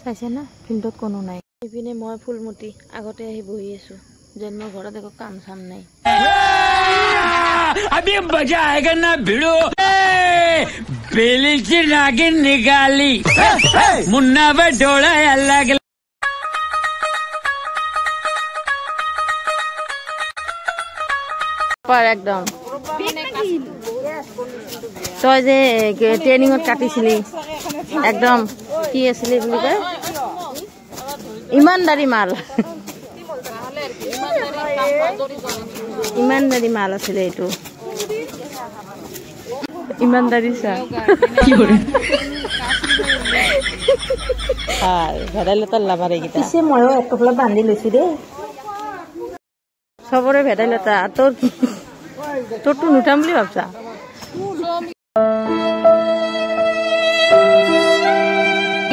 চাইছে না ফিল্ডত কোনো নাই ইপিনে মই ফুলমতি আগতে আহি বহি আছো জন্ম ঘৰত একো কাম চাম নাই अभी मजा आएगा ना भिड़ो बेली से नागिन निकाली मुन्ना पे डोला अल्लाह के पर एकदम তই যে ট্ৰেইনিঙত কাটিছিলি একদম কি আছিলি বুলি কয় ইমানদাৰী মাল ইমানদাৰী মাল আছিলে এইটো ইমানদাৰী চা কি কৰে ভেদাইলতাৰ লাভাৰ এইকেইটা পিছে ময়ো এক কপলা বান্ধি লৈছো দেই চবৰে ভেদাইলতা তোৰ কি তোৰটো নুঠাম বুলি ভাবছা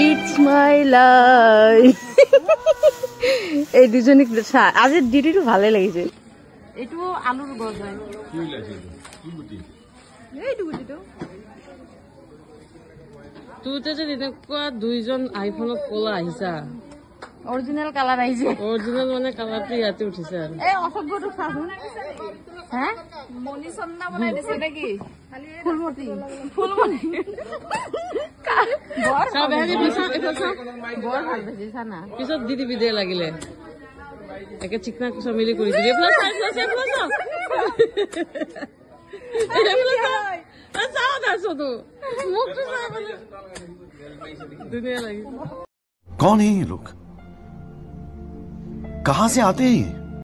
It's my life এই দুজনী আজি ডিউটিটো ভালে লাগিছে এইটো আলুৰ গছ হয় কি লাগিছে কি গুটি এইটো গুটিটো তুইতে যে এনেকুৱা দুইজন আইফোনত কলা আহিছা অৰিজিনাল কালাৰ আহিছে অৰিজিনাল মানে কালাৰটো ইয়াতে উঠিছে আৰু এই অসভ্যটো চাচোন হা মনি সন্না বনাই দিছে নেকি ফুলমতি ফুলমতি পিছত দি দিবি দে লাগিলে একে চিকনা কুচা মিলি কৰি দিবি कौन है ये लोग कहां से आते हैं